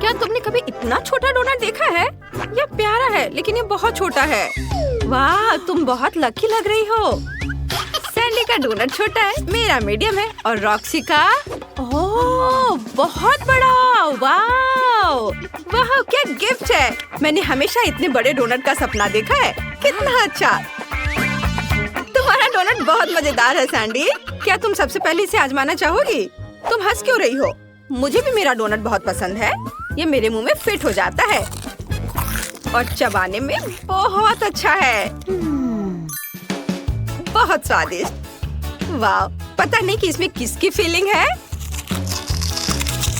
क्या तुमने कभी इतना छोटा डोनट देखा है? यह प्यारा है लेकिन ये बहुत छोटा है। वाह, तुम बहुत लकी लग रही हो। सैंडी का डोनट छोटा है, मेरा मीडियम है और रॉक्सी का ओह बहुत बड़ा। वाह वाह, क्या गिफ्ट है। मैंने हमेशा इतने बड़े डोनट का सपना देखा है। कितना अच्छा। तुम्हारा डोनट बहुत मजेदार है सैंडी। क्या तुम सबसे पहले इसे आजमाना चाहोगी? तुम हंस क्यों रही हो? मुझे भी मेरा डोनट बहुत पसंद है। ये मेरे मुंह में फिट हो जाता है और चबाने में बहुत अच्छा है। बहुत स्वादिष्ट। वाह, पता नहीं कि इसमें किसकी फीलिंग है।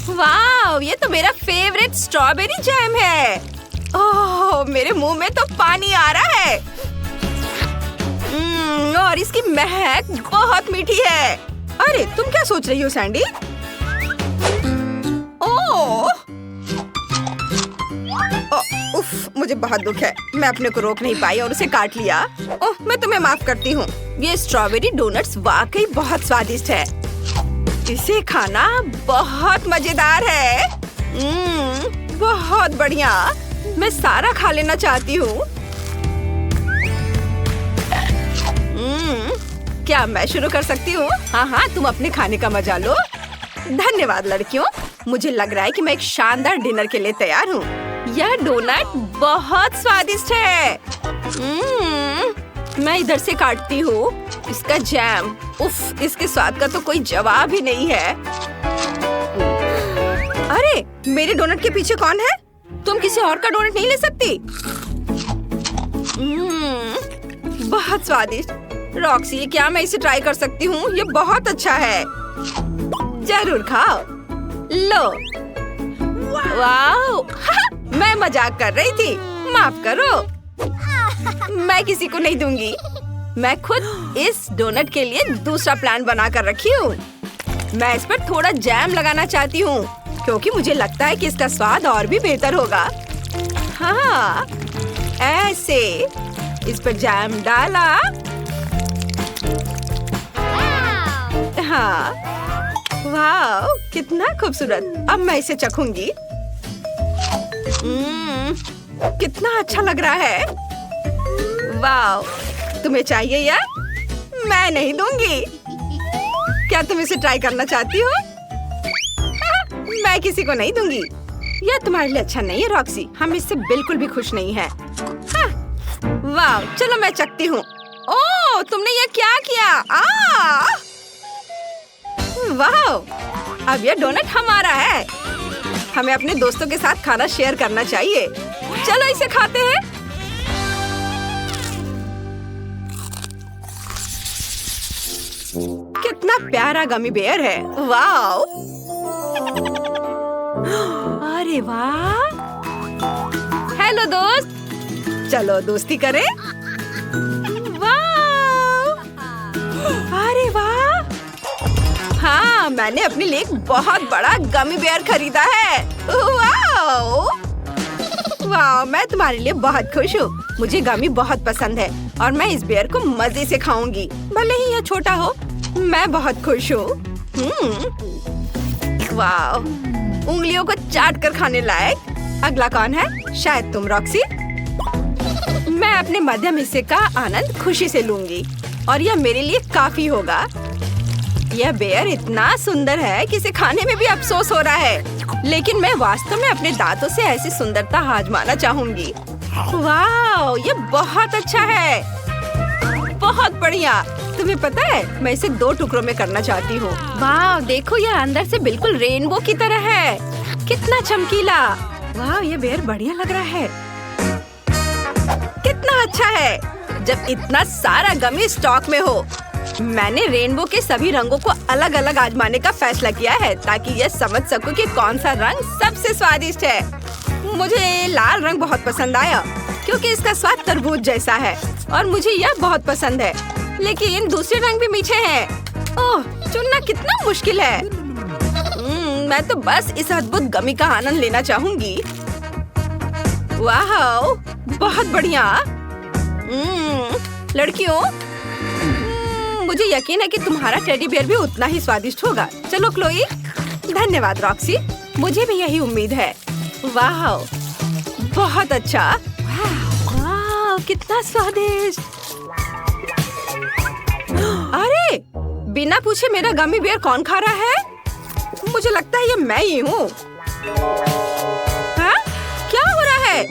वाह, ये तो मेरा फेवरेट स्ट्रॉबेरी जैम है। ओह, मेरे मुंह में तो पानी आ रहा है। और इसकी महक बहुत मीठी है। अरे, तुम क्या सोच रही हो सैंडी? ओह, उफ, मुझे बहुत दुख है। मैं अपने को रोक नहीं पाई और उसे काट लिया। ओह, मैं तुम्हें माफ करती हूँ। ये स्ट्रॉबेरी डोनट्स वाकई बहुत स्वादिष्ट है। इसे खाना बहुत मजेदार है। बहुत बढ़िया। मैं सारा खा लेना चाहती हूँ। क्या मैं शुरू कर सकती हूँ? हाँ हाँ, तुम अपने खाने का मजा लो। धन्यवाद लड़कियों। मुझे लग रहा है कि मैं एक शानदार डिनर के लिए तैयार हूँ। यह डोनट बहुत स्वादिष्ट है। मैं इधर से काटती हूँ। इसका जैम, उफ, इसके स्वाद का तो कोई जवाब ही नहीं है। अरे, मेरे डोनट के पीछे कौन है? तुम किसी और का डोनट नहीं ले सकती? बहुत स्वादिष्ट। रॉक्सी, क्या मैं इसे ट्राई कर सकती हूँ? ये बहुत अच्छा है। जरूर खाओ। लो। वाओ, मैं मजाक कर रही थी। माफ करो। मैं किसी को नहीं दूंगी। मैं खुद इस डोनट के लिए दूसरा प्लान बना कर रखी हूँ। मैं इस पर थोड़ा जैम लगाना चाहती हूँ क्योंकि मुझे लगता है कि इसका स्वाद और भी बेहतर होगा। हाँ, ऐसे इस पर जैम डाला। हाँ, वाह, कितना खूबसूरत। अब मैं इसे चखूंगी। कितना अच्छा लग रहा है। वाह, तुम्हें चाहिए या? मैं नहीं दूंगी। क्या तुम इसे ट्राई करना चाहती हो? मैं किसी को नहीं दूंगी। यह तुम्हारे लिए अच्छा नहीं है रॉक्सी। हम इससे बिल्कुल भी खुश नहीं हैं। वाह, चलो मैं चखती हूँ। ओह, तुमने यह क्या किया? वाह, अब यह डोनट हमारा है। हमें अपने दोस्तों के साथ खाना शेयर करना चाहिए। चलो इसे खाते हैं। कितना प्यारा गमी बेयर है। वाह, अरे वाह। हेलो दोस्त, चलो दोस्ती करें। वाह, अरे वाह। हाँ, मैंने अपने लिए एक बहुत बड़ा गमी बेयर खरीदा है। वाह, वाह, मैं तुम्हारे लिए बहुत खुश हूँ। मुझे गमी बहुत पसंद है और मैं इस बेयर को मजे से खाऊंगी। भले ही यह छोटा हो, मैं बहुत खुश हूँ। वाह, उंगलियों को चाट कर खाने लायक। अगला कौन है? शायद तुम रॉक्सी। मैं अपने मध्यम हिस्से का आनंद खुशी से लूंगी और यह मेरे लिए काफी होगा। यह बेयर इतना सुंदर है कि इसे खाने में भी अफसोस हो रहा है, लेकिन मैं वास्तव में अपने दांतों से ऐसी सुंदरता आजमाना चाहूंगी। वाह, ये बहुत अच्छा है। बहुत बढ़िया। तुम्हें पता है, मैं इसे 2 टुकड़ों में करना चाहती हूँ। वाह, देखो, यह अंदर से बिल्कुल रेनबो की तरह है। कितना चमकीला। वाह, ये बेयर बढ़िया लग रहा है। कितना अच्छा है जब इतना सारा गमी स्टॉक में हो। मैंने रेनबो के सभी रंगों को अलग अलग आजमाने का फैसला किया है ताकि यह समझ सकूं कि कौन सा रंग सबसे स्वादिष्ट है। मुझे लाल रंग बहुत पसंद आया क्योंकि इसका स्वाद तरबूज जैसा है और मुझे यह बहुत पसंद है, लेकिन दूसरे रंग भी मीठे हैं। ओह, चुनना कितना मुश्किल है। मैं तो बस इस अद्भुत गमी का आनंद लेना चाहूंगी। वाह, बहुत बढ़िया। लड़कियों, मुझे यकीन है कि तुम्हारा टेडी बियर भी उतना ही स्वादिष्ट होगा। चलो क्लोई। धन्यवाद रॉक्सी, मुझे भी यही उम्मीद है। वाह, बहुत अच्छा। वाह, कितना स्वादिष्ट। अरे, बिना पूछे मेरा गमी बेयर कौन खा रहा है? मुझे लगता है ये मैं ही हूँ। हाँ? क्या हो रहा है?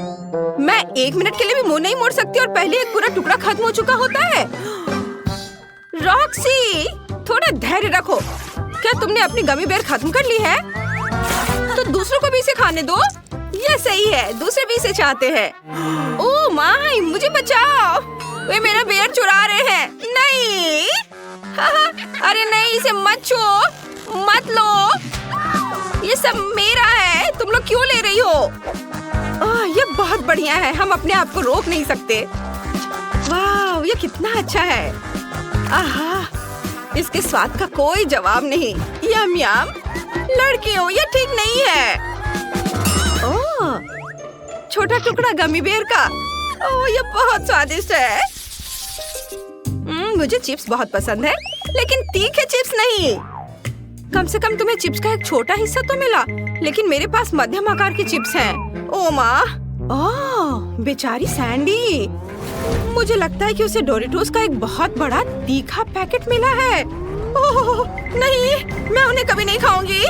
मैं 1 मिनट के लिए भी मुंह नहीं मोड़ सकती और पहले एक पूरा टुकड़ा खत्म हो चुका होता है। रॉक्सी, थोड़ा धैर्य रखो। क्या तुमने अपनी गमी बेयर खत्म कर ली है? तो दूसरों को भी इसे खाने दो। ये सही है, दूसरे भी इसे चाहते हैं। ओह माय, मुझे बचाओ, वे मेरा बेयर चुरा रहे हैं। नहीं, अरे नहीं, इसे मत छुओ, मत लो, ये सब मेरा है। तुम लोग क्यों ले रही हो? ये बहुत बढ़िया है, हम अपने आप को रोक नहीं सकते। वाह, ये कितना अच्छा है। आहा, इसके स्वाद का कोई जवाब नहीं। यम यम। लड़कियों, ये ठीक नहीं है। ओह, छोटा टुकड़ा गमी बेयर का। ओह, ये बहुत स्वादिष्ट है। मुझे चिप्स बहुत पसंद है, लेकिन तीखे चिप्स नहीं। कम से कम तुम्हें चिप्स का एक छोटा हिस्सा तो मिला, लेकिन मेरे पास मध्यम आकार के चिप्स हैं। ओह माँ, ओह बेचारी सैंडी। मुझे लगता है कि उसे डोरिटोस का एक बहुत बड़ा तीखा पैकेट मिला है। ओह नहीं, मैं उन्हें कभी नहीं खाऊंगी।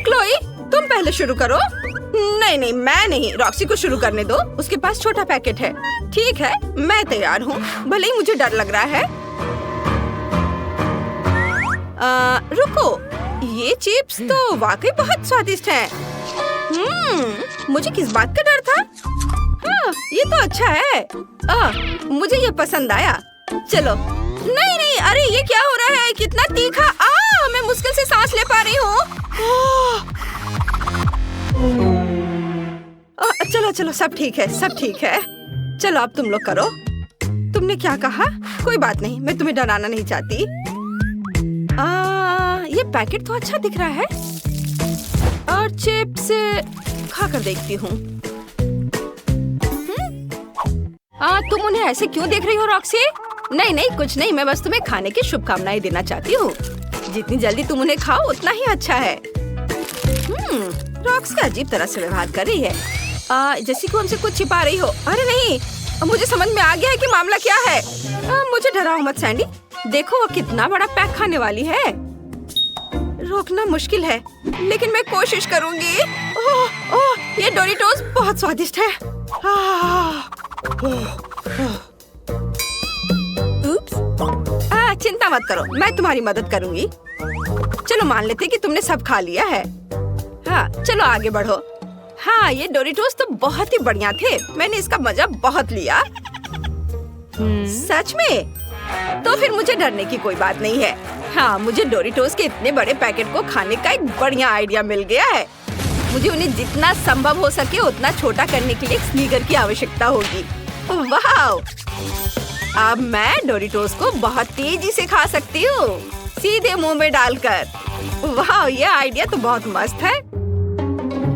क्लोई, तुम पहले शुरू करो। नहीं नहीं, मैं नहीं, रॉक्सी को शुरू करने दो। उसके पास छोटा पैकेट है। ठीक है, मैं तैयार हूँ, भले ही मुझे डर लग रहा है। रुको, ये चिप्स तो वाकई बहुत स्वादिष्ट हैं। मुझे किस बात का डर था? हाँ, ये तो अच्छा है। मुझे ये पसंद आया। चलो। नहीं नहीं, अरे ये क्या हो रहा है? कितना तीखा! मैं मुश्किल से सांस ले पा रही हूँ। चलो चलो, सब ठीक है, सब ठीक है। चलो अब तुम लोग करो। तुमने क्या कहा? कोई बात नहीं, मैं तुम्हें डराना नहीं चाहती। ये पैकेट तो अच्छा दिख रहा है और चिप्स खा कर देखती हूँ। तुम उन्हें ऐसे क्यों देख रही हो रॉक्सी? नहीं नहीं, कुछ नहीं, मैं बस तुम्हें खाने की शुभकामनाएं देना चाहती हूँ। जितनी जल्दी तुम उन्हें खाओ उतना ही अच्छा है। रॉक्सी अजीब तरह से व्यवहार कर रही है, जैसे कि हमसे कुछ छिपा रही हो। अरे नहीं, मुझे समझ में आ गया है कि मामला क्या है। मुझे डराओ मत सैंडी। देखो वो कितना बड़ा पैक खाने वाली है। रोकना मुश्किल है, लेकिन मैं कोशिश करूंगी। ओह, ये डोरिटोस बहुत स्वादिष्ट है। चिंता मत करो, मैं तुम्हारी मदद करूंगी। चलो मान लेते कि तुमने सब खा लिया है। हाँ, चलो आगे बढ़ो। हाँ, ये डोरिटोस तो बहुत ही बढ़िया थे। मैंने इसका मजा बहुत लिया। सच में? तो फिर मुझे डरने की कोई बात नहीं है। हाँ, मुझे डोरिटोस के इतने बड़े पैकेट को खाने का एक बढ़िया आइडिया मिल गया है। मुझे उन्हें जितना संभव हो सके उतना छोटा करने के लिए एक स्नीगर की आवश्यकता होगी। वाह! अब मैं डोरिटोस को बहुत तेजी से खा सकती हूँ, सीधे मुंह में डालकर। वाह, ये आइडिया तो बहुत मस्त है।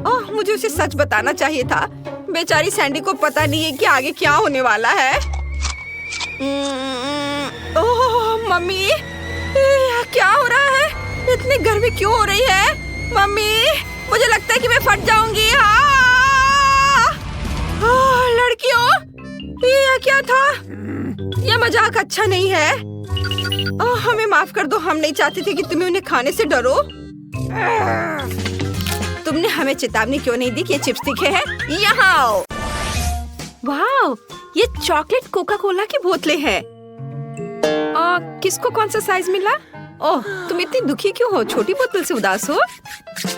ओह, मुझे उसे सच बताना चाहिए था। बेचारी सैंडी को पता नहीं है कि आगे क्या होने वाला है। ओह मम्मी, क्या हो रहा है? इतनी गर्मी क्यों हो रही है? मम्मी, मुझे लगता है कि मैं फट जाऊंगी। लड़कियों, ये क्या था? यह मजाक अच्छा नहीं है। हमें माफ कर दो, हम नहीं चाहते थे कि तुम्हें उन्हें खाने से डरो। तुमने हमें चेतावनी क्यों नहीं दी कि ये चिप्स तीखे हैं? यहाँ आओ। वाह, ये चॉकलेट कोका कोला की बोतलें हैं। किसको कौन सा साइज मिला? ओह, तुम इतनी दुखी क्यों हो? छोटी बोतल से उदास हो?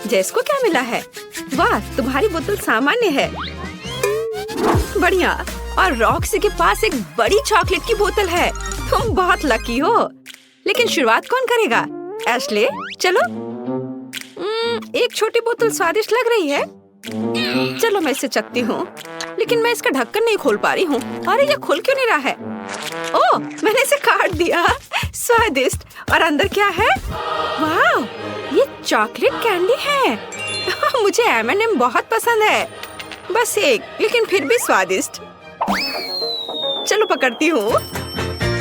जेस को क्या मिला है? वाह, तुम्हारी बोतल सामान्य है। बढ़िया। और रॉक्सी के पास एक बड़ी चॉकलेट की बोतल है। तुम बहुत लकी हो। लेकिन शुरुआत कौन करेगा? एशले, चलो। एक छोटी बोतल स्वादिष्ट लग रही है। चलो मैं इसे चखती हूँ, लेकिन मैं इसका ढक्कन नहीं खोल पा रही हूँ। अरे ये खुल क्यों नहीं रहा है? ओह, मैंने इसे काट दिया। स्वादिष्ट। और अंदर क्या है? वाह, ये चॉकलेट कैंडी है। मुझे M&M बहुत पसंद है। बस एक, लेकिन फिर भी स्वादिष्ट। चलो पकड़ती हूँ।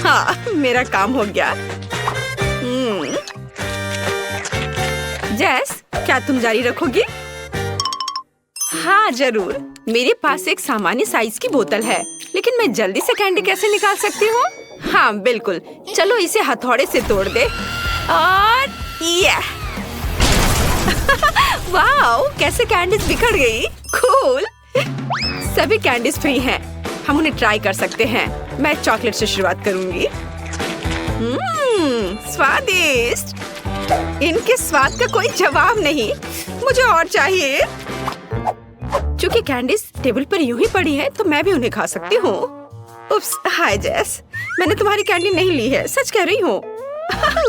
हाँ, मेरा काम हो गया। जेस, क्या तुम जारी रखोगी? हाँ जरूर, मेरे पास एक सामान्य साइज की बोतल है, लेकिन मैं जल्दी से कैंडी कैसे निकाल सकती हूँ? हाँ बिल्कुल, चलो इसे हथौड़े से तोड़ दे और ये वाओ, कैसे कैंडीज बिखर गई। कूल। सभी कैंडीज फ्री हैं, हम उन्हें ट्राई कर सकते हैं। मैं चॉकलेट से शुरुआत करूंगी। स्वादिष्ट, इनके स्वाद का कोई जवाब नहीं। मुझे और चाहिए। चूंकि कैंडीज टेबल पर यूं ही पड़ी है, तो मैं भी उन्हें खा सकती हूँ। उप्स, हाय जेस, मैंने तुम्हारी कैंडी नहीं ली है, सच कह रही हूँ।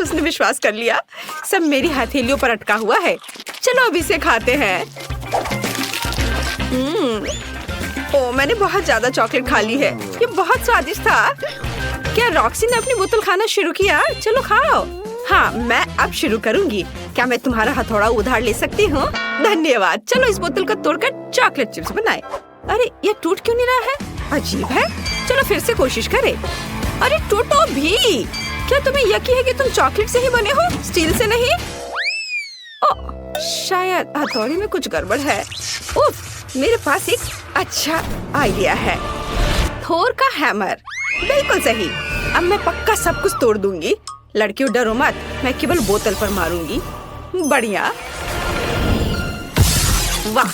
उसने विश्वास कर लिया। सब मेरी हथेलियों पर अटका हुआ है। चलो अब इसे खाते हैं। ओ, मैंने बहुत ज्यादा चॉकलेट खा ली है। ये बहुत स्वादिष्ट था। क्या रॉक्सी ने अपनी बोतल खाना शुरू किया? चलो खाओ। हाँ, मैं अब शुरू करूंगी। क्या मैं तुम्हारा हथौड़ा उधार ले सकती हूँ? धन्यवाद। चलो इस बोतल को तोड़कर चॉकलेट चिप्स बनाए। अरे ये टूट क्यों नहीं रहा है? अजीब है। चलो फिर से कोशिश करें। अरे टूटो भी। क्या तुम्हें यकीन है कि तुम चॉकलेट से ही बने हो, स्टील से नहीं? ओह, शायद हथौड़े में कुछ गड़बड़ है। उफ, मेरे पास एक अच्छा आइडिया है। थोर का हैमर। बिल्कुल सही। अब मैं पक्का सब कुछ तोड़ दूंगी। लड़कियों डरो मत, मैं केवल बोतल पर मारूंगी। बढ़िया। वाह,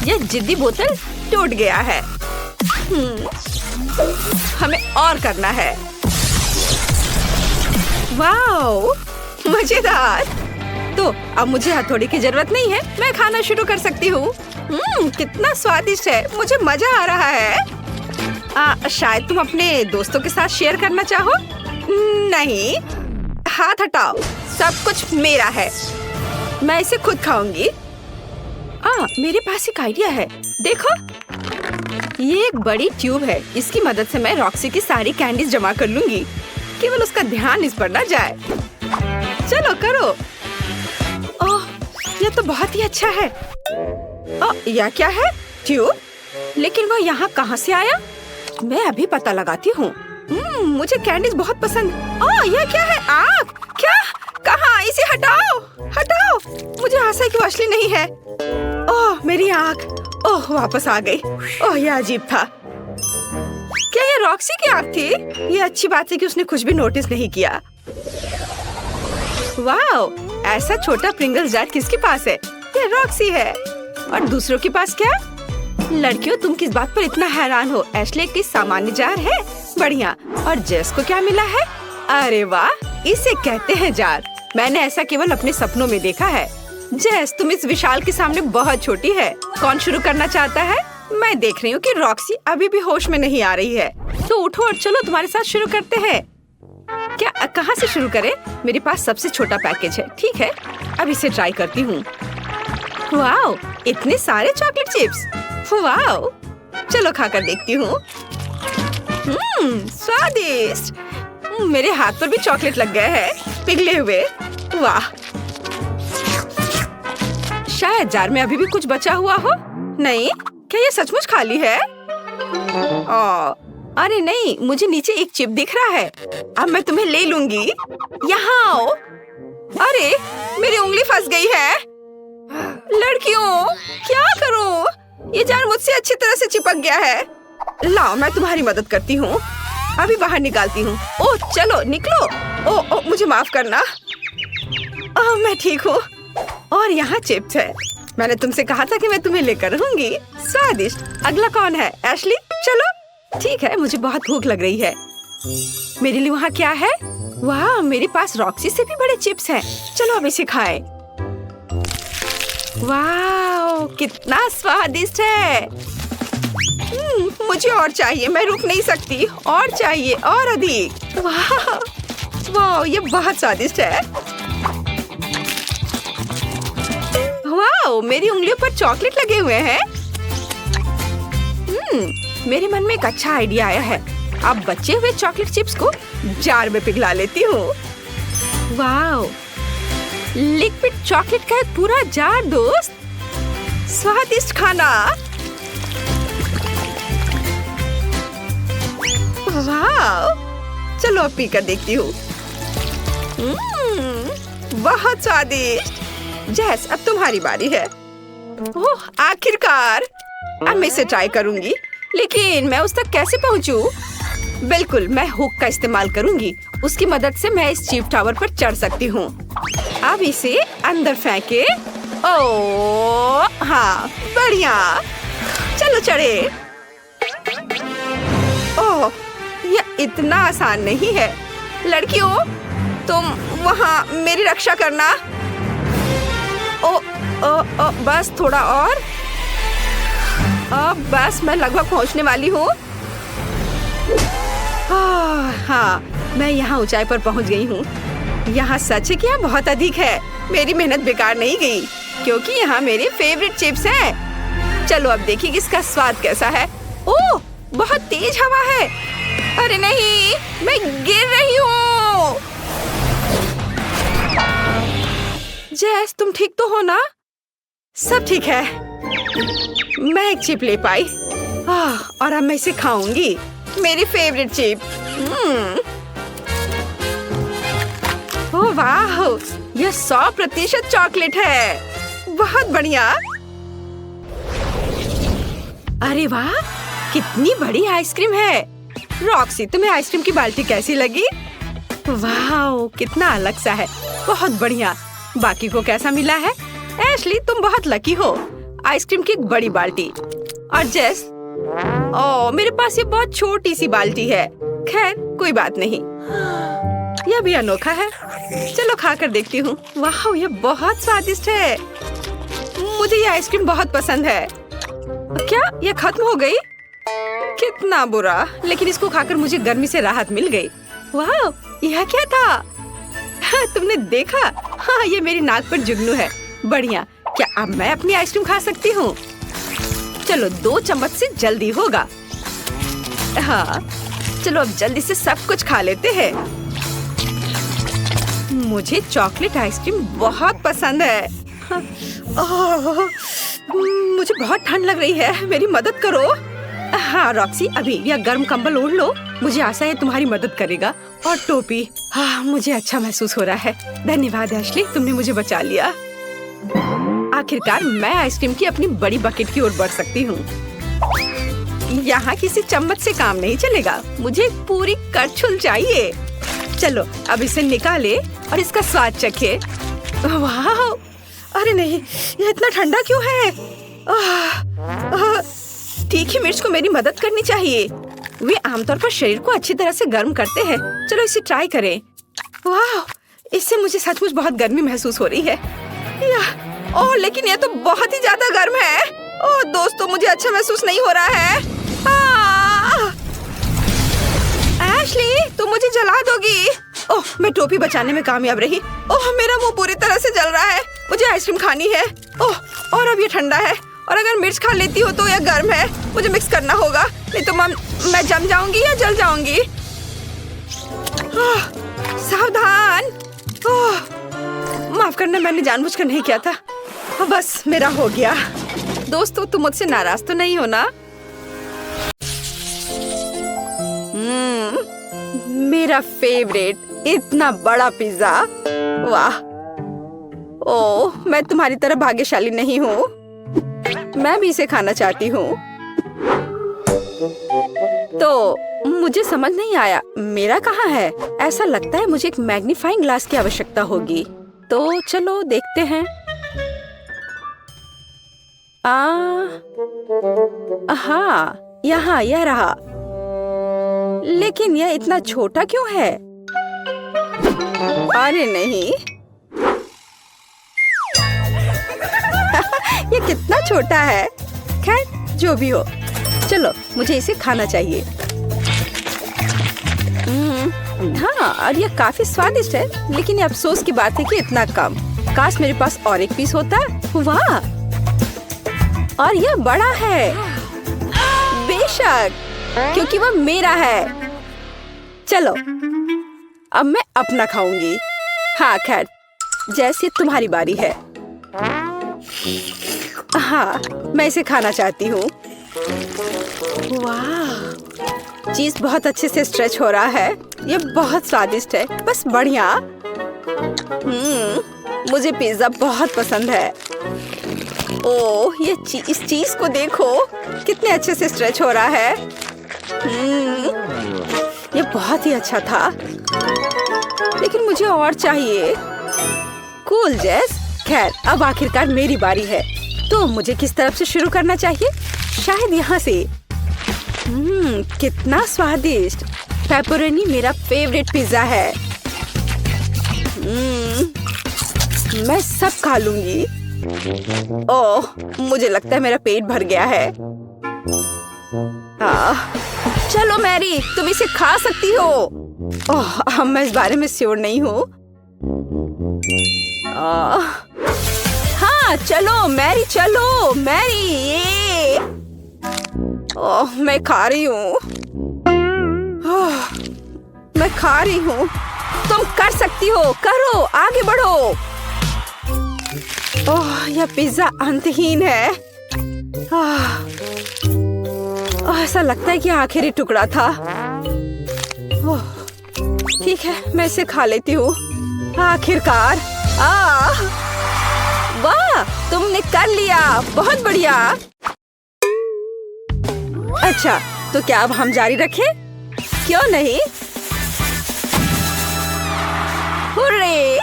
यह जिद्दी बोतल टूट गया है। हमें और करना है। वाओ, मजेदार। तो अब मुझे हथौड़ी की जरूरत नहीं है, मैं खाना शुरू कर सकती हूँ। कितना स्वादिष्ट है, मुझे मजा आ रहा है। शायद तुम अपने दोस्तों के साथ शेयर करना चाहो? नहीं, हाथ हटाओ, सब कुछ मेरा है। मैं इसे खुद खाऊंगी। मेरे पास एक आइडिया है, देखो। ये एक बड़ी ट्यूब है, इसकी मदद से मैं रॉक्सी की सारी कैंडीज जमा कर लूंगी। केवल उसका ध्यान इस पर न जाए। चलो करो। ओह, यह तो बहुत ही अच्छा है। यह क्या है? ट्यूब? लेकिन वो यहाँ कहाँ से आया? मैं अभी पता लगाती हूँ। मुझे कैंडीज बहुत पसंद। यह क्या है? आँख? क्या? कहाँ? इसे हटाओ, हटाओ। मुझे आशा की वाशली नहीं है। ओह, मेरी आँख। ओह, वापस आ गई। ओह, यह अजीब था। क्या ये रॉक्सी की आँख थी? ये अच्छी बात है कि उसने कुछ भी नोटिस नहीं किया। वाओ, ऐसा छोटा प्रिंगल्स जार किसके पास है? ये रॉक्सी है। और दूसरों के पास क्या? लड़कियों, तुम किस बात पर इतना हैरान हो? एशले की सामान्य जार है। बढ़िया। और जेस को क्या मिला है? अरे वाह, इसे कहते हैं जार। मैंने ऐसा केवल अपने सपनों में देखा है। जेस, तुम इस विशाल के सामने बहुत छोटी है। कौन शुरू करना चाहता है? मैं देख रही हूँ कि रॉक्सी अभी भी होश में नहीं आ रही है। तो उठो और चलो तुम्हारे साथ शुरू करते हैं। क्या? कहाँ से शुरू करें? मेरे पास सबसे छोटा पैकेज है। ठीक है, अब इसे ट्राई करती हूँ। वाओ, इतने सारे चॉकलेट चिप्स। वाओ, चलो खाकर देखती हूँ। स्वादिष्ट। मेरे हाथ पर भी चॉकलेट लग गए हैं, पिघले हुए। वाह, शायद जार में अभी भी कुछ बचा हुआ हो। नहीं, क्या ये सचमुच खाली है? अरे नहीं, मुझे नीचे एक चिप दिख रहा है। अब मैं तुम्हें ले लूंगी। यहाँ आओ। अरे, मेरी उंगली फंस गई है। लड़कियों, क्या करूं? ये जार मुझसे अच्छी तरह से चिपक गया है। लाओ, मैं तुम्हारी मदद करती हूँ। अभी बाहर निकालती हूँ। ओह, चलो निकलो। ओह, मुझे माफ करना। मैं ठीक हूँ। और यहाँ चिप्स है। मैंने तुमसे कहा था कि मैं तुम्हें लेकर रहूंगी। स्वादिष्ट। अगला कौन है? एशली? चलो। ठीक है, मुझे बहुत भूख लग रही है। मेरे लिए वहाँ क्या है? वाह, मेरे पास रॉक्सी से भी बड़े चिप्स हैं। चलो अब इसे खाएं। वाह, कितना स्वादिष्ट है। मुझे और चाहिए, मैं रुक नहीं सकती। और चाहिए, और अधिक। वाह वाह, ये बहुत स्वादिष्ट है। वाह, मेरी उंगलियों पर चॉकलेट लगे हुए हैं। मेरे मन में एक अच्छा आइडिया आया है। अब बचे हुए चॉकलेट चिप्स को जार में पिघला लेती हूँ। वाह, लिक्विड चॉकलेट का एक पूरा जार दोस्त। स्वादिष्ट खाना। वाह, चलो अब पीकर देखती हूँ। बहुत स्वादिष्ट। जेस, अब तुम्हारी बारी है। ओह, आखिरकार। अब मैं इसे ट्राई करूंगी, लेकिन मैं उस तक कैसे पहुंचूं? बिल्कुल, मैं हुक का इस्तेमाल करूंगी। उसकी मदद से मैं इस चीफ टावर पर चढ़ सकती हूँ। अब इसे अंदर फेंके। ओह हाँ, बढ़िया। चलो चढ़े। ओह, यह इतना आसान नहीं है। लड़कियों, तुम वहाँ मेरी रक्षा करना। ओ, ओ, ओ, बस थोड़ा और। बस मैं लगभग पहुँचने वाली हूँ। हाँ, मैं यहाँ ऊंचाई पर पहुँच गई हूँ। यहाँ सच है कि यहाँ बहुत अधिक है। मेरी मेहनत बेकार नहीं गई, क्योंकि यहाँ मेरे फेवरेट चिप्स हैं। चलो अब देखिए कि इसका स्वाद कैसा है। ओह, बहुत तेज हवा है। अरे नहीं, मैं गिर रही हूँ। जेस, तुम ठीक तो हो ना? सब ठीक है। मैं एक चिप ले पाई। और अब मैं इसे खाऊंगी। मेरी फेवरेट चिप। ओह वाह, यह 100% चॉकलेट है। बहुत बढ़िया। अरे वाह, कितनी बड़ी आइसक्रीम है। रॉक्सी, तुम्हें आइसक्रीम की बाल्टी कैसी लगी? वाह, कितना अलग सा है। बहुत बढ़िया। बाकी को कैसा मिला है? एशली, तुम बहुत लकी हो। आइसक्रीम की एक बड़ी बाल्टी। और जेस, ओह, मेरे पास ये बहुत छोटी सी बाल्टी है। खैर, कोई बात नहीं। यह भी अनोखा है। चलो खा कर देखती हूँ। वाह, यह बहुत स्वादिष्ट है। मुझे ये आइसक्रीम बहुत पसंद है। क्या यह खत्म हो गई? कितना बुरा। लेकिन इसको खाकर मुझे गर्मी से राहत मिल गई। वाह, यह क्या था? हाँ, तुमने देखा? हाँ, ये मेरी नाक पर जुगनू है। बढ़िया। क्या अब मैं अपनी आइसक्रीम खा सकती हूँ? चलो 2 चम्मच से जल्दी होगा। हाँ, चलो अब जल्दी से सब कुछ खा लेते हैं। मुझे चॉकलेट आइसक्रीम बहुत पसंद है। मुझे बहुत ठंड लग रही है। मेरी मदद करो। हाँ रॉक्सी, अभी यह गर्म कंबल ओढ़ लो। मुझे आशा है तुम्हारी मदद करेगा। और टोपी। हाँ, मुझे अच्छा महसूस हो रहा है। धन्यवाद एशली, तुमने मुझे बचा लिया। आखिरकार मैं आइसक्रीम की अपनी बड़ी बकेट की ओर बढ़ सकती हूँ। यहाँ किसी चम्मच से काम नहीं चलेगा। मुझे पूरी करछुल चाहिए। चलो अब इसे निकाले और इसका स्वाद चखे। वाह, अरे नहीं, यह इतना ठंडा क्यों है? तीखी मिर्च को मेरी मदद करनी चाहिए। वे आमतौर पर शरीर को अच्छी तरह से गर्म करते हैं। चलो इसे ट्राई करें। वाह, इससे मुझे सचमुच बहुत गर्मी महसूस हो रही है। ओह, लेकिन यह तो बहुत ही ज्यादा गर्म है। ओह दोस्तों, मुझे अच्छा महसूस नहीं हो रहा है। एशली, तुम मुझे जला दोगी। ओह, मैं टोपी बचाने में कामयाब रही। ओह, मेरा मुंह पूरी तरह से जल रहा है। मुझे आइसक्रीम खानी है। ओह, और अब ये ठंडा है। और अगर मिर्च खा लेती हो तो यह गर्म है। मुझे मिक्स करना होगा, नहीं तो मैं जम जाऊंगी या जल जाऊंगी। सावधान। माफ करना, मैंने जानबूझकर नहीं किया था। बस मेरा हो गया। दोस्तों, तुम मुझसे नाराज तो नहीं हो ना? मेरा फेवरेट इतना बड़ा पिज्जा। वाह। ओह, मैं तुम्हारी तरह भाग्यशाली नहीं हूँ। मैं भी इसे खाना चाहती हूँ। तो मुझे समझ नहीं आया, मेरा कहाँ है? ऐसा लगता है मुझे एक मैग्नीफाइंग ग्लास की आवश्यकता होगी। तो चलो देखते हैं। हाँ, यहाँ यह रहा। लेकिन यह इतना छोटा क्यों है? अरे नहीं। ये कितना छोटा है। खैर, जो भी हो, चलो मुझे इसे खाना चाहिए। हाँ, और यह काफी स्वादिष्ट है। लेकिन ये अफसोस की बात है कि इतना कम। काश मेरे पास और एक पीस होता। वाह, और यह बड़ा है। बेशक, क्योंकि वह मेरा है। चलो अब मैं अपना खाऊंगी। हाँ खैर, जैसे तुम्हारी बारी है। हाँ, मैं इसे खाना चाहती हूँ। वाह, चीज बहुत अच्छे से स्ट्रेच हो रहा है। ये बहुत स्वादिष्ट है। बस बढ़िया। मुझे पिज्जा बहुत पसंद है। ओह, इस चीज को देखो, कितने अच्छे से स्ट्रेच हो रहा है। ये बहुत ही अच्छा था, लेकिन मुझे और चाहिए। कूल जेस। खैर, अब आखिरकार मेरी बारी है, तो मुझे किस तरफ से शुरू करना चाहिए? शायद यहाँ से। कितना स्वादिष्ट। पेपरोनी मेरा फेवरेट पिज्जा है। मैं सब खा लूंगी। ओह, मुझे लगता है मेरा पेट भर गया है। चलो मैरी, तुम इसे खा सकती हो। ओह, मैं इस बारे में श्योर नहीं हूँ। हाँ, चलो मैरी, चलो मैरी। ये ओह, मैं खा रही हूँ। मैं खा रही हूँ। तुम कर सकती हो, करो, आगे बढ़ो। ओह, यह पिज्जा अंतहीन है। ऐसा लगता है कि आखिरी टुकड़ा था। ठीक है, मैं इसे खा लेती हूँ। आखिरकार। वाह, तुमने कर लिया, बहुत बढ़िया। अच्छा, तो क्या अब हम जारी रखें? क्यों नहीं? हुर्रे!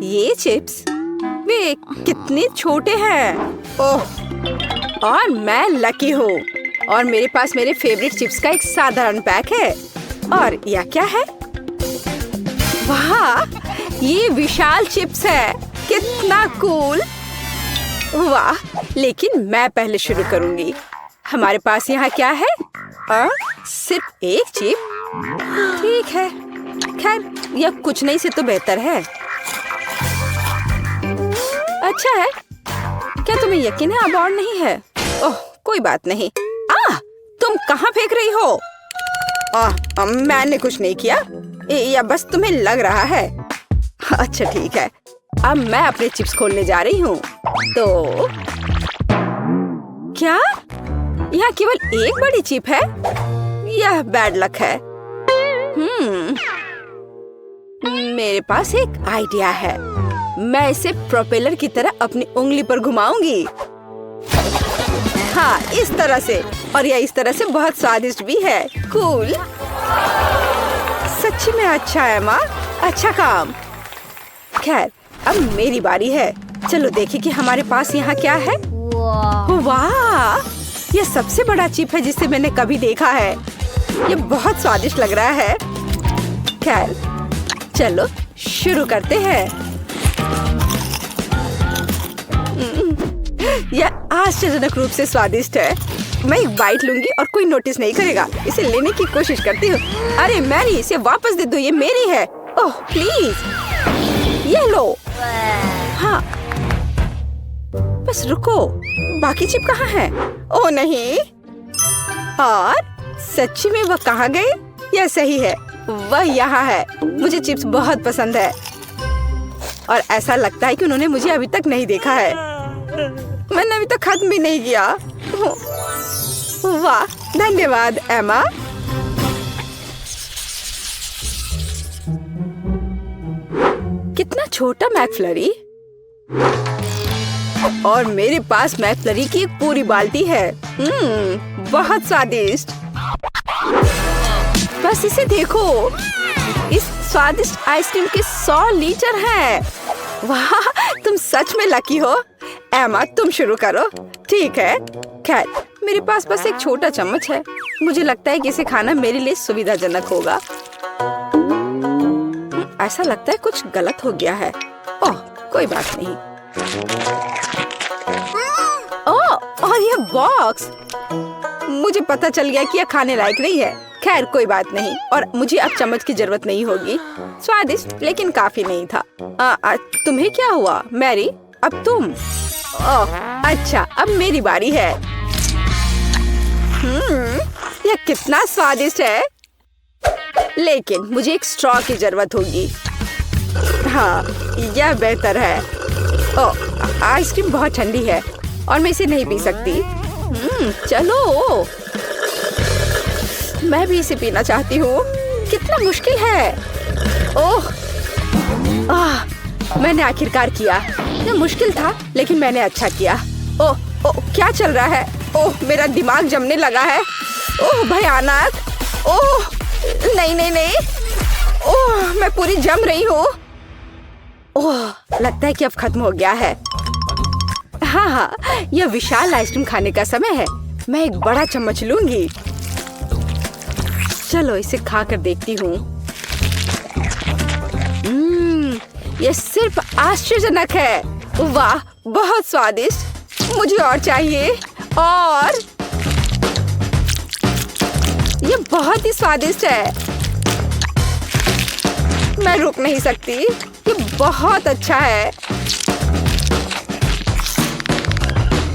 ये चिप्स, वे कितने छोटे हैं। ओह, और मैं लकी हूँ, और मेरे पास मेरे फेवरेट चिप्स का एक साधारण पैक है। और यह क्या है? वाह, ये विशाल चिप्स है। कितना कूल। वाह, लेकिन मैं पहले शुरू करूंगी। हमारे पास यहाँ क्या है? सिर्फ एक चिप। ठीक है, खैर, यह कुछ नहीं से तो बेहतर है। अच्छा है। क्या तुम्हें यकीन है अब और नहीं है? ओह, कोई बात नहीं। तुम कहाँ फेंक रही हो? मैंने कुछ नहीं किया, या बस तुम्हें लग रहा है। अच्छा ठीक है, अब मैं अपने चिप्स खोलने जा रही हूँ। तो क्या यहाँ केवल एक बड़ी चिप है? यह बैड लक है। मेरे पास एक आइडिया है। मैं इसे प्रोपेलर की तरह अपनी उंगली पर घुमाऊंगी। हाँ, इस तरह से। और यह इस तरह से बहुत स्वादिष्ट भी है। कूल। सच्ची में अच्छा है माँ, अच्छा काम। खैर, अब मेरी बारी है। चलो देखें कि हमारे पास यहाँ क्या है। वाह, यह सबसे बड़ा चिप है जिसे मैंने कभी देखा है। यह बहुत स्वादिष्ट लग रहा है। खैर, चलो शुरू करते हैं। यह आश्चर्यजनक रूप से स्वादिष्ट है। मैं एक बाइट लूंगी और कोई नोटिस नहीं करेगा। इसे लेने की कोशिश करती हूँ। अरे मैरी, इसे वापस दे दो, ये मेरी है। ओह प्लीज, ये लो। हाँ, बस रुको, बाकी चिप कहाँ है? ओह नहीं। और सच्ची में वह कहाँ गए? यह सही है, वह यहाँ है। मुझे चिप्स बहुत पसंद है, और ऐसा लगता है कि उन्होंने मुझे अभी तक नहीं देखा है। मैंने अभी तक खत्म भी नहीं किया। वाह, धन्यवाद एमा। कितना छोटा मैकफ्लरी। और मेरे पास मैकफ्लरी की एक पूरी बाल्टी है। बहुत स्वादिष्ट। बस इसे देखो, इस स्वादिष्ट आइसक्रीम के 100 लीटर हैं। वाह, तुम सच में लकी हो। एमा, तुम शुरू करो। ठीक है। खैर, मेरे पास बस एक छोटा चम्मच है। मुझे लगता है कि इसे खाना मेरे लिए सुविधाजनक होगा। ऐसा लगता है कुछ गलत हो गया है। ओह, कोई बात नहीं। ओह, और यह बॉक्स, मुझे पता चल गया कि यह खाने लायक नहीं है। खैर, कोई बात नहीं, और मुझे अब चम्मच की जरूरत नहीं होगी। स्वादिष्ट लेकिन काफी नहीं था। तुम्हें क्या हुआ मैरी? अब तुम। ओह, अच्छा, अब मेरी बारी है। यह कितना स्वादिष्ट है, लेकिन मुझे एक स्ट्रॉ की जरूरत होगी। हाँ, यह बेहतर है। ओह, आइसक्रीम बहुत ठंडी है और मैं इसे नहीं पी सकती। चलो, मैं भी इसे पीना चाहती हूँ। कितना मुश्किल है। ओह, मैंने आखिरकार किया। ये मुश्किल था लेकिन मैंने अच्छा किया। ओह क्या चल रहा है? ओह मेरा दिमाग जमने लगा है। ओह भयानक। ओह नहीं। ओह मैं पूरी जम रही हूँ। ओह लगता है कि अब खत्म हो गया है। हाँ, यह विशाल आइसक्रीम खाने का समय है। मैं एक बड़ा चम्मच लूंगी। चलो इसे खाकर देखती हूँ। यह सिर्फ आश्चर्यजनक है। वाह बहुत स्वादिष्ट। मुझे और चाहिए। और यह बहुत ही स्वादिष्ट है। मैं रुक नहीं सकती। ये बहुत अच्छा है।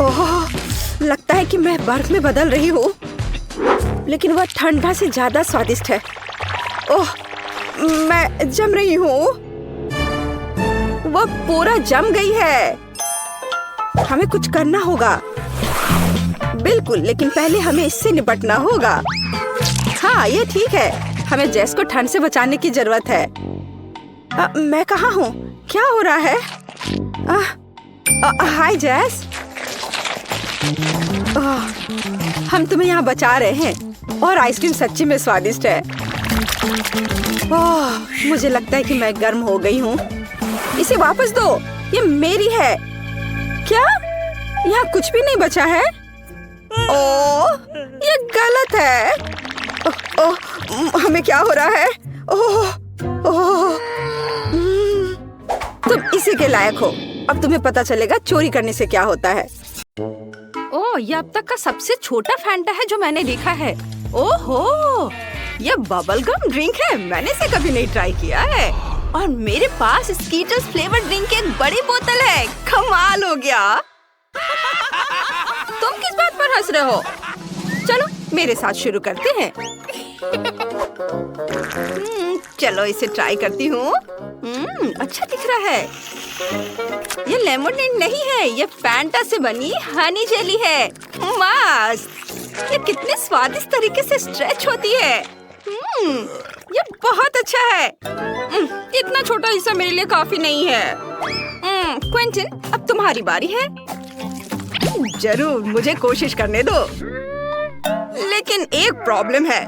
ओह लगता है कि मैं बर्फ में बदल रही हूँ, लेकिन वह ठंडा से ज्यादा स्वादिष्ट है। ओह मैं जम रही हूँ। वह पूरा जम गई है। हमें कुछ करना होगा। बिल्कुल, लेकिन पहले हमें इससे निपटना होगा। हाँ ये ठीक है। हमें जेस को ठंड से बचाने की जरूरत है। मैं कहाँ हूँ? क्या हो रहा है? हाय जेस। हम तुम्हें यहाँ बचा रहे हैं और आइसक्रीम सच्ची में स्वादिष्ट है। मुझे लगता है कि मैं गर्म हो गई हूँ। इसे वापस दो, ये मेरी है। क्या? यहाँ कुछ भी नहीं बचा है? ओह ये गलत है। हमें क्या हो रहा है? तुम इसी के लायक हो। अब तुम्हें पता चलेगा चोरी करने से क्या होता है। ओह ये अब तक का सबसे छोटा फैंटा है जो मैंने देखा है। ओहो ये बबल गम ड्रिंक है। मैंने इसे कभी नहीं ट्राई किया है। और मेरे पास स्कीटर्स फ्लेवर ड्रिंक की एक बड़ी बोतल है। कमाल हो गया। तुम किस बात पर हंस रहे हो? चलो मेरे साथ शुरू करते हैं। चलो इसे ट्राई करती हूँ। अच्छा दिख रहा है। ये लेमोनेड नहीं है, ये फैंटा से बनी हनी जेली है। मस्त। ये कितने स्वादिष्ट तरीके से स्ट्रेच होती है। ये बहुत अच्छा है। इतना छोटा हिस्सा मेरे लिए काफी नहीं है। क्विंटन अब तुम्हारी बारी है। जरूर मुझे कोशिश करने दो। लेकिन एक प्रॉब्लम है,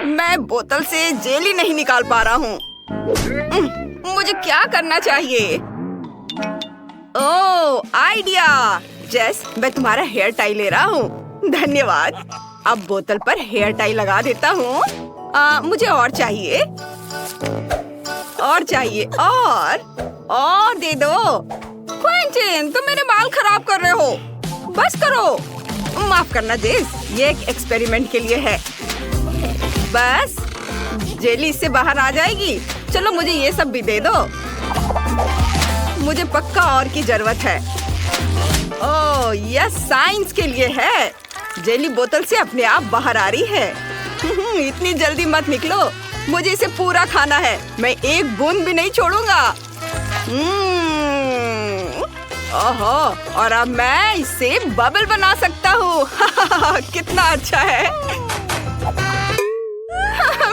मैं बोतल से जेली नहीं निकाल पा रहा हूँ। मुझे क्या करना चाहिए? ओह आइडिया। जेस मैं तुम्हारा हेयर टाई ले रहा हूँ। धन्यवाद। अब बोतल पर हेयर टाई लगा देता हूँ। मुझे और चाहिए। और दे दो। क्विंटन तुम मेरे बाल खराब कर रहे हो। बस करो। माफ करना जेस, ये एक एक्सपेरिमेंट के लिए है। बस जेली इससे बाहर आ जाएगी। चलो मुझे ये सब भी दे दो। मुझे पक्का और की जरूरत है। ओह यह साइंस के लिए है। जेली बोतल से अपने आप बाहर आ रही है। इतनी जल्दी मत निकलो। मुझे इसे पूरा खाना है। मैं एक बूंद भी नहीं छोड़ूंगा। ओहो और अब मैं इससे बबल बना सकता हूँ। कितना अच्छा है।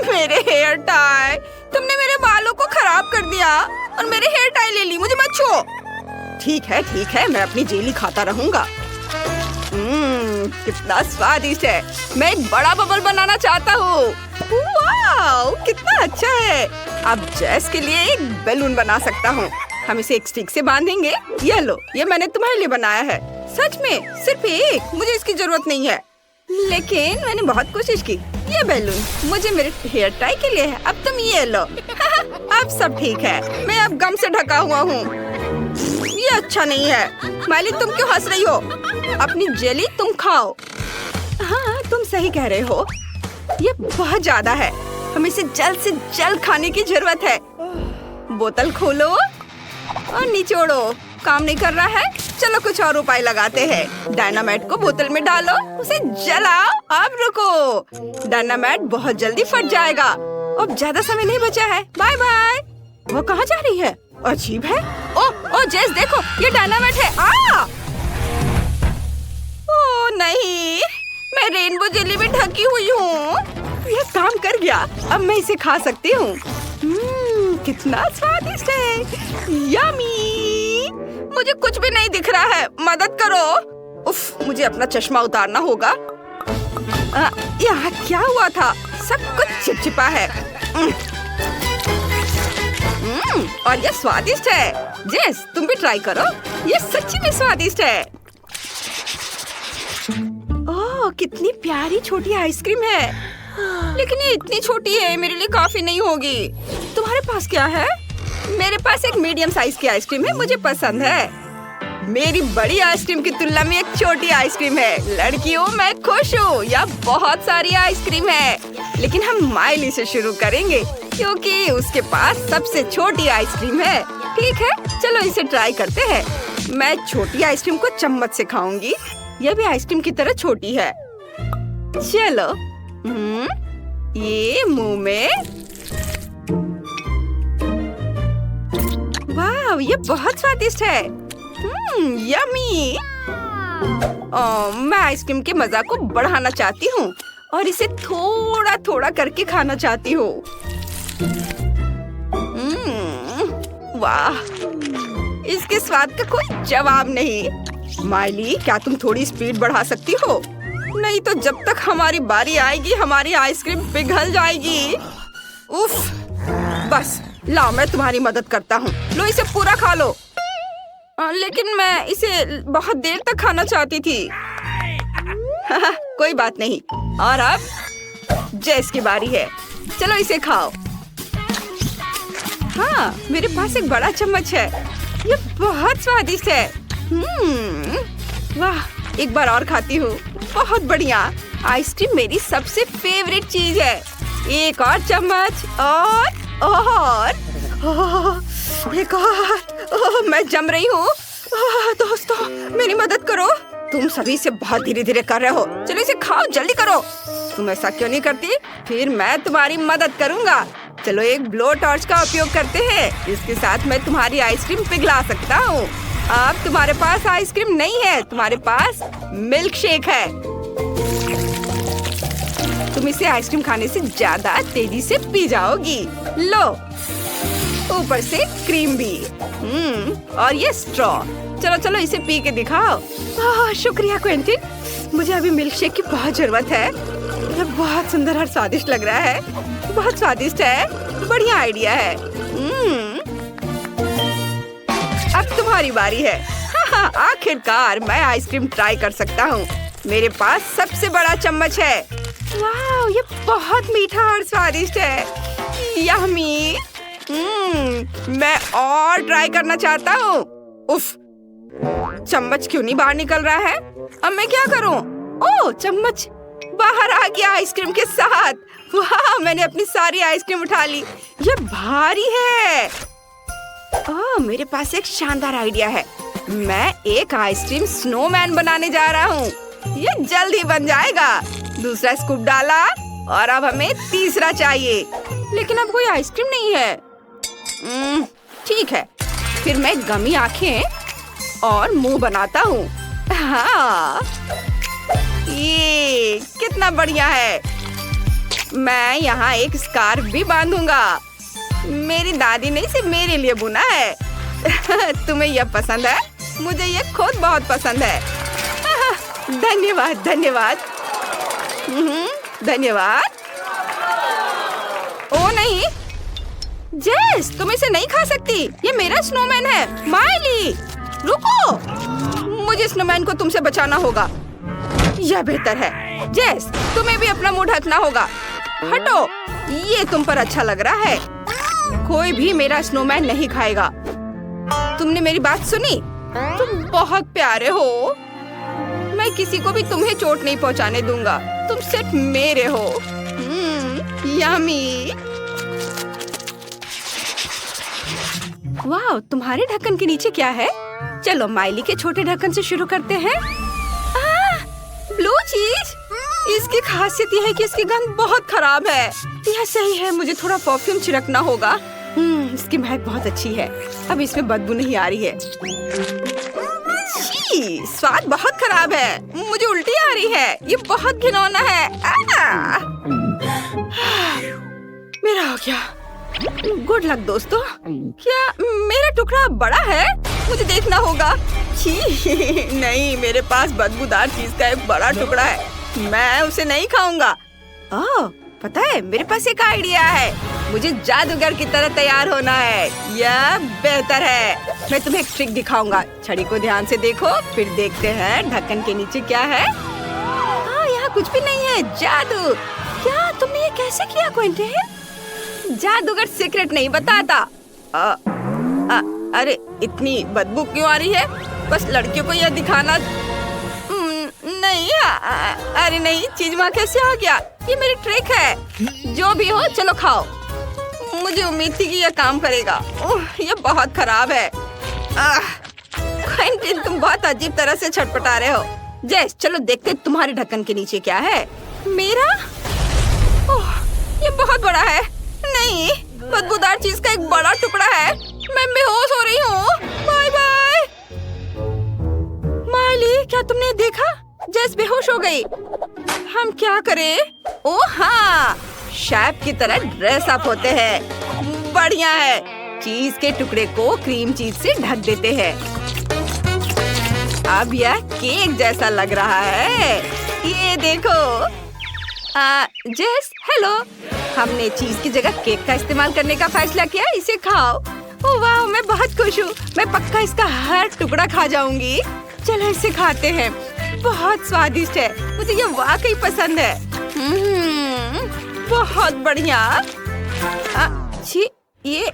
मेरे हेयर टाई। तुमने मेरे बालों को खराब कर दिया और मेरे हेयर टाई ले ली। मुझे मत छुओ। ठीक है मैं अपनी जेली खाता रहूंगा। कितना स्वादिष्ट है। मैं एक बड़ा बबल बनाना चाहता हूँ। वाओ कितना अच्छा है। अब जेस के लिए एक बैलून बना सकता हूँ। हम इसे एक स्टिक से बांधेंगे। ये लो, ये मैंने तुम्हारे लिए बनाया है। सच में सिर्फ एक। मुझे इसकी जरूरत नहीं है, लेकिन मैंने बहुत कोशिश की। ये बैलून मुझे मेरे हेयर टाई के लिए है। अब तुम ये लो। अब सब ठीक है। मैं अब गम से ढका हुआ हूँ। ये अच्छा नहीं है। माली तुम क्यों हंस रही हो? अपनी जेली तुम खाओ। हाँ तुम सही कह रहे हो। ये बहुत ज्यादा है। हमें इसे जल्द से जल्द खाने की जरूरत है। बोतल खोलो और निचोड़ो। काम नहीं कर रहा है। चलो कुछ और उपाय लगाते हैं। डायनामाइट को बोतल में डालो, उसे जलाओ। अब रुको, डायनामाइट बहुत जल्दी फट जाएगा। अब ज्यादा समय नहीं बचा है। Bye bye. वो कहाँ जा रही है? अजीब है। ओ जेस देखो, ये डायनामाइट है। ओ नहीं, मैं रेनबो जेली में ढकी हुई हूँ। यह काम कर गया। अब मैं इसे खा सकती हूँ। कितना स्वादिष्ट है। यमी। मुझे कुछ भी नहीं दिख रहा है, मदद करो। उफ, मुझे अपना चश्मा उतारना होगा। यहाँ क्या हुआ था? सब कुछ चिपचिपा है। और ये स्वादिष्ट है। जेस, तुम भी ट्राई करो, ये सच्ची में स्वादिष्ट है। ओह, कितनी प्यारी छोटी आइसक्रीम है, लेकिन ये इतनी छोटी है, मेरे लिए काफी नहीं होगी। तुम्हारे पास क्या है? मेरे पास एक मीडियम साइज की आइसक्रीम है, मुझे पसंद है। मेरी बड़ी आइसक्रीम की तुलना में एक छोटी आइसक्रीम है। लड़कियों, मैं खुश हूँ। यहाँ बहुत सारी आइसक्रीम है, लेकिन हम माइली से शुरू करेंगे क्योंकि उसके पास सबसे छोटी आइसक्रीम है। ठीक है, चलो इसे ट्राई करते हैं। मैं छोटी आइसक्रीम को चम्मच से खाऊंगी। यह भी आइसक्रीम की तरह छोटी है। चलो, ये मुंह में। वाह, ये बहुत स्वादिष्ट है। यमी। मैं आइसक्रीम के मजा को बढ़ाना चाहती हूँ और इसे थोड़ा थोड़ा करके खाना चाहती हूँ। वाह, इसके स्वाद का कोई जवाब नहीं। माइली, क्या तुम थोड़ी स्पीड बढ़ा सकती हो? नहीं तो जब तक हमारी बारी आएगी हमारी आइसक्रीम पिघल जाएगी। उफ, बस लाओ, मैं तुम्हारी मदद करता हूँ। लो, इसे पूरा खा लो। लेकिन मैं इसे बहुत देर तक खाना चाहती थी। कोई बात नहीं। और अब जेस की बारी है। चलो इसे खाओ। हाँ, मेरे पास एक बड़ा चम्मच है। ये बहुत स्वादिष्ट है। वाह, एक बार और खाती हूँ। बहुत बढ़िया। आइसक्रीम मेरी सबसे फेवरेट चीज है। एक और चम्मच। और एक और। मैं जम रही हूँ। दोस्तों, मेरी मदद करो। तुम सभी से बहुत धीरे धीरे कर रहे हो। चलो इसे खाओ, जल्दी करो। तुम ऐसा क्यों नहीं करती? फिर मैं तुम्हारी मदद करूँगा। चलो एक ब्लो टॉर्च का उपयोग करते हैं। इसके साथ मैं तुम्हारी आइसक्रीम पिघला सकता हूँ। अब तुम्हारे पास आइसक्रीम नहीं है, तुम्हारे पास मिल्क शेक है। तुम इसे आइसक्रीम खाने से ज्यादा तेजी से पी जाओगी। लो, ऊपर से क्रीम भी। और ये स्ट्रॉ। चलो चलो इसे पी के दिखाओ। शुक्रिया क्वेंटिन, मुझे अभी मिल्क शेक की बहुत जरूरत है। ये बहुत सुंदर और स्वादिष्ट लग रहा है। बहुत स्वादिष्ट है। बढ़िया आइडिया है। अब तुम्हारी बारी है। हाँ, आखिरकार मैं आइसक्रीम ट्राई कर सकता हूँ। मेरे पास सबसे बड़ा चम्मच है। वाह, ये बहुत मीठा और स्वादिष्ट है। यम्मी। मैं और ट्राई करना चाहता हूँ। उफ, चम्मच क्यों नहीं बाहर निकल रहा है? अब मैं क्या करूँ? ओह, चम्मच बाहर आ गया आइसक्रीम के साथ। वाह, मैंने अपनी सारी आइसक्रीम उठा ली। ये भारी है। ओह, मेरे पास एक शानदार आइडिया है। मैं एक आइसक्रीम स्नोमैन बनाने जा रहा हूँ। ये जल्द ही बन जाएगा। दूसरा स्कूप डाला और अब हमें तीसरा चाहिए। लेकिन अब कोई आइसक्रीम नहीं है। ठीक है, फिर मैं गमी आंखें और मुंह बनाता हूँ। हाँ, ये कितना बढ़िया है। मैं यहाँ एक स्कार्फ भी बांधूंगा। मेरी दादी ने इसे मेरे लिए बुना है। तुम्हें यह पसंद है? मुझे यह खुद बहुत पसंद है। धन्यवाद धन्यवाद। धन्यवाद। ओ नहीं, जेस, तुम इसे नहीं खा सकती। ये मेरा स्नोमैन है। माइली, रुको, मुझे स्नोमैन को तुमसे बचाना होगा। यह बेहतर है। जेस, तुम्हें भी अपना मुंह ढकना होगा। हटो, ये तुम पर अच्छा लग रहा है। कोई भी मेरा स्नोमैन नहीं खाएगा। तुमने मेरी बात सुनी? तुम बहुत प्यारे हो। मैं किसी को भी तुम्हें चोट नहीं पहुंचाने दूंगा। तुम सिर्फ मेरे हो। यम्मी। वाह, तुम्हारे ढक्कन के नीचे क्या है? चलो माइली के छोटे ढक्कन से शुरू करते हैं। ब्लू चीज। इसकी खासियत यह है कि इसकी गंध बहुत खराब है। यह सही है, मुझे थोड़ा परफ्यूम छिड़कना होगा। इसकी महक बहुत अच्छी है। अब इसमें बदबू नहीं आ रही है। छी, स्वाद बहुत खराब है। मुझे उल्टी आ रही है। ये बहुत घिनौना है। मेरा हो गया। गुड लक दोस्तों। क्या मेरा टुकड़ा बड़ा है? मुझे देखना होगा। छी नहीं, मेरे पास बदबूदार चीज का एक बड़ा टुकड़ा है, मैं उसे नहीं खाऊंगा। ओह, पता है मेरे पास एक आइडिया है। मुझे जादूगर की तरह तैयार होना है, यह बेहतर है। मैं तुम्हें एक ट्रिक दिखाऊंगा। छड़ी को ध्यान से देखो, फिर देखते हैं ढक्कन के नीचे क्या है। हाँ, यहाँ कुछ भी नहीं है। जादू। क्या तुमने ये कैसे किया क्विंटन? जादूगर सीक्रेट नहीं बताता। अरे इतनी बदबू क्यों आ रही है? बस लड़कियों को यह दिखाना नहीं। अरे नहीं, चीज वहाँ कैसे आ गया? ये मेरी ट्रिक है। जो भी हो, चलो खाओ। मुझे उम्मीद थी कि यह काम करेगा। ये बहुत खराब है। क्विंटन, तुम बहुत अजीब तरह से छटपटा रहे हो। जेस, चलो देखते तुम्हारे ढक्कन के नीचे क्या है। मेरा? ओह, ये बहुत बड़ा है। नहीं, बदबूदार चीज का एक बड़ा टुकड़ा है। मैं बेहोश हो रही हूँ। Bye bye. माइली, क्या तुमने देखा? जेस बेहोश हो गई। हम क्या करें? ओह हाँ, शेफ की तरह ड्रेस अप होते हैं। बढ़िया है। चीज के टुकड़े को क्रीम चीज से ढक देते हैं। अब यह केक जैसा लग रहा है। ये देखो। जेस, हेलो। हमने चीज की जगह केक का इस्तेमाल करने का फैसला किया। इसे खाओ। ओह वाह, मैं बहुत खुश हूँ। मैं पक्का इसका हर टुकड़ा खा जाऊंगी। चलो इसे खाते हैं। बहुत स्वादिष्ट है। मुझे ये वाकई पसंद है। बहुत बढ़िया। छी, ये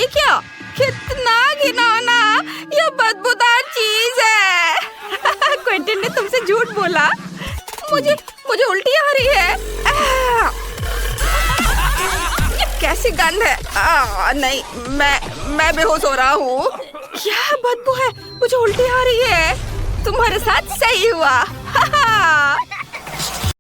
क्या? कितना घिनौना! ये बदबूदार चीज है। क्विंटन ने तुमसे झूठ बोला। मुझे उल्टी आ रही है। ये कैसी गंध है? नहीं, मैं बेहोश हो रहा हूँ। क्या बदबू है? मुझे उल्टी आ रही है। तुम्हारे साथ सही हुआ।